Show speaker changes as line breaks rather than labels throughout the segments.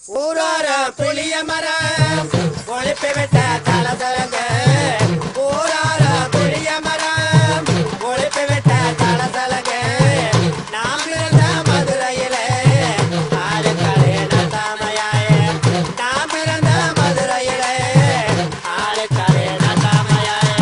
ஊரார புளிய மரம் ஒழிப்பு விட்ட தலதலங்க ஊரார புளிய மரம் ஒழிப்பு விட்ட தலதலங்க நாம் இருந்த மதுரையிலே ஆளுக்களே நட்டாமையாயே நாம் இருந்த மதுரையிலே ஆளுக்களே நட்டாமையாயே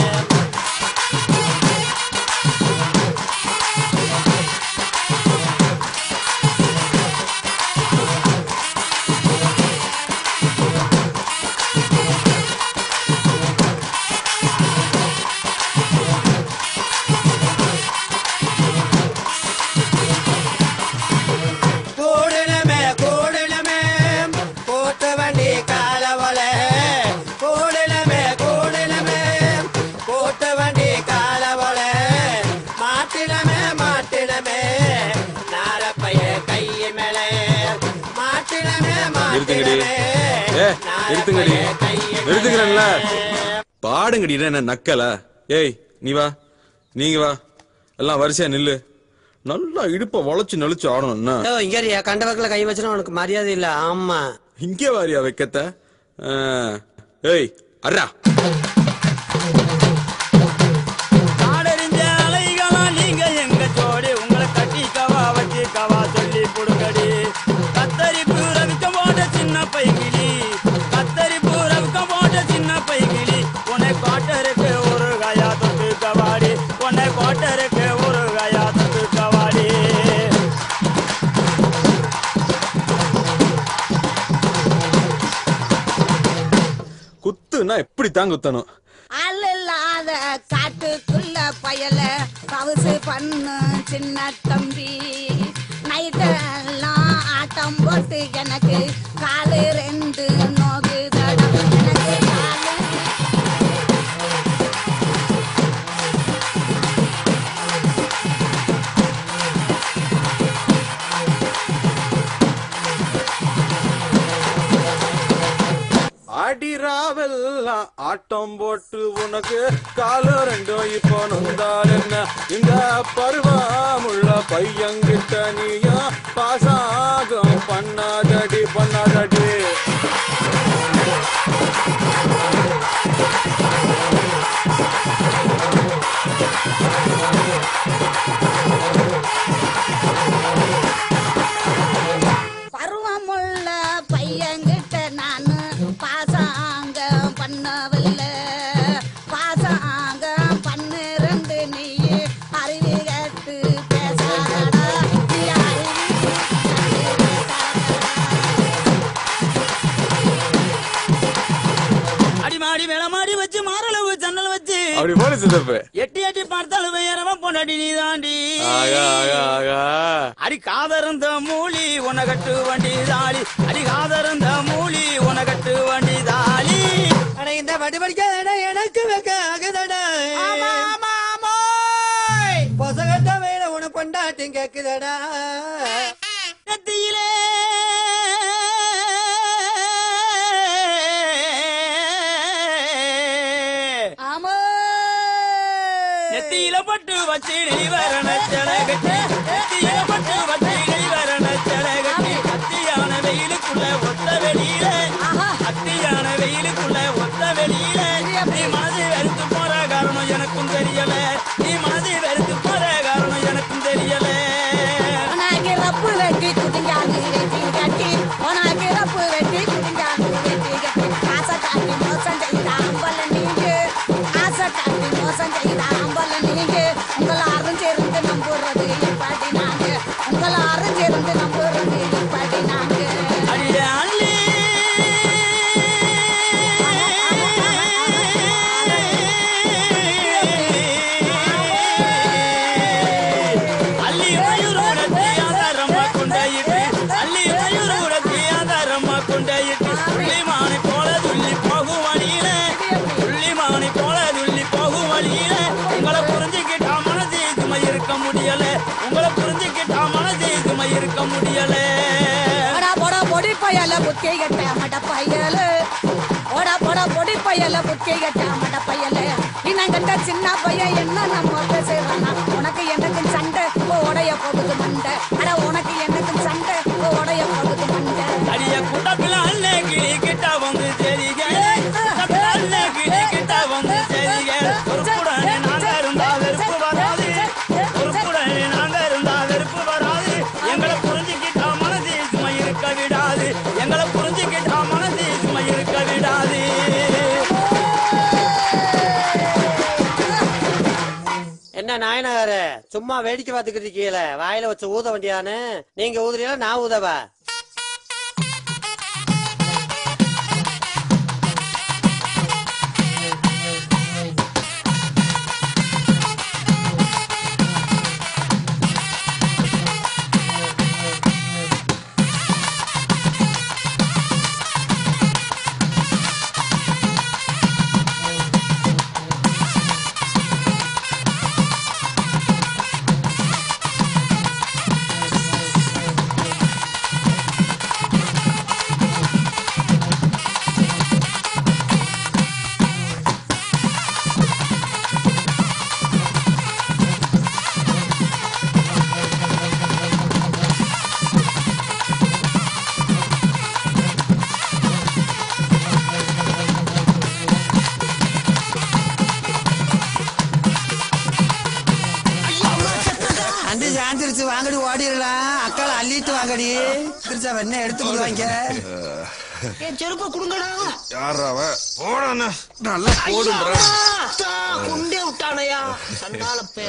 பாடுங்கடி என்ன நக்கல ஏய் நீ வா நீங்க வா எல்லாம் வரிசையா நில்லு நல்லா இடுப்ப வளைச்சு நெளிச்சு ஆடணும்
இங்க கண்டவர்களை கை வச்சுனா உனக்கு மரியாதை இல்ல ஆமா
இங்கே வாரியா வைக்கத்த ஏய் அர்ரா
காடறிஞ்ச அலைகளா நீங்க எங்க ஜோடி உங்களை கட்டி கவா வச்சு கவா சொல்லி புடுங்கடி கத்தரிப்பு ரவிக்கம் போட்ட சின்ன பைகிளி கத்தரிப்பு ரவிக்கம் போட்ட சின்ன பைகிளி உன்னை கோட்டருக்கு ஒரு காயா தொட்டு கவாடி உன்னை கோட்டருக்கு ஒரு காயா தொட்டு கவாடி
குத்துனா எப்படி தான் குத்தணும்
அல்ல காட்டுக்குள்ள பயல பவுசு பண்ணு சின்ன தம்பி நைட்டெல்லாம் ஆட்டம் போட்டு எனக்கு காலு ரெண்டு நோகுதடா எனக்கு காலு
அடிராவெல்லாம் ஆட்டம் போட்டு உனக்கு கால ரெண்டோ இப்போ நொந்தால் என்ன இந்த பருவமுள்ள பையங்கிட்ட நீயா பாசாகம் பண்ணாதடி பண்ணாதடி
பருவமுள்ள பையன்கிட்ட நானு பாசாங்க பண்ணவில்ல பாசாங்க பண்ணு ரெண்டு நீ அறிவு கேட்டு பேசாடா நீ அறிவு
அடிமாடி மேலமாடி வச்சு மாரளவு ஜன்னல் வச்சு
அப்படி போல சித்தப்பு
எட்டி எட்டி பார்த்தாலும் வேறவன் பொண்டாடி நீ தாண்டி அடி காதறந்த மூலி உனகட்டு வண்டி தாளி அடி காதறந்த மூலி உனகட்டு வண்டி தாளி
ஆனா இந்த வடிவடிக்க எனக்கு வைக்க ஆகுதடா பொசகட்ட வேலை உனக்கு கொண்டாட்டி கேக்குதடா
நெத்தியிலே நெத்தியில பட்டு வச்சு வரண செலகட்டி நெத்தியில பட்டு வச்சு வரண செலகட்டி அத்தியான வெயிலுக்குள்ள ஒத்த வெளியில அத்தியான வெயிலுக்குள்ள ஒத்த வெளியில நீ மனது வெறுத்து போற காரணம் எனக்கும் தெரியல நீ மனது வெறுத்து போற காரணம் எனக்கும் தெரியல
உனக்கு ரப்பு வெட்டி குடிங்காது வெட்டி கட்டி உனக்கு ரப்பு வெட்டி குடிங்காது வெட்டி கட்டி ஆசை காட்டி மோசம் செய்த அம்பல நீங்க ஆசை காட்டி மோசம் செய்த அம்பல நீங்க உங்களாரும் சேர்ந்து நம்புறது இப்பாடி நாங்க உங்களாரும் சேர்ந்து நம்புறது இப்பாடி நாங்க
அடியே அள்ளி அள்ளி மயூரோடத்தி ஆதாரமா கொண்டாயிட்டு அள்ளி மயூரோடத்தி ஆதாரமா கொண்டாயிட்டு புள்ளிமானை போல துள்ளி போகும் வழியில புள்ளிமானை போல துள்ளி போகும் வழியில உங்களை புரிஞ்சுக்கிட்டா மனசு சுமை இருக்க முடியல உங்களை புரிஞ்சுக்கிட்டா மனசு சுமை இருக்க முடியல
போடா பொடி பயல புத்தி கட்ட மட பயல போடா பொடி பயல புத்தி கட்ட மட பயல இன்னும் கண்ட சின்ன பையன் என்ன நம்ம செய்வானா உனக்கு எனக்கு சண்டை உடைய போகுது மண்டை அட உனக்கு எனக்கு சண்டை உடைய போகுது மண்டை
அடிய குட்டத்துல
சும்மா வேடிக்கை பார்த்துக்கிட்டு இருக்கீங்களே, வாயில வச்சு ஊத வேண்டியானு. நீங்க ஊதுறீங்களா நான் ஊதவா?
சாந்திரிச்சு வாங்கடி ஓடிடலாம். அக்கால அள்ளிட்டு வாங்கடி. திருச்சா வெண்ணெய் எடுத்து கொடுவாங்க.
செருப்ப குடுங்கடா.
யாராவ போடானே நல்லா போடுங்கடா.
குண்டே விட்டானையா சண்டால பே.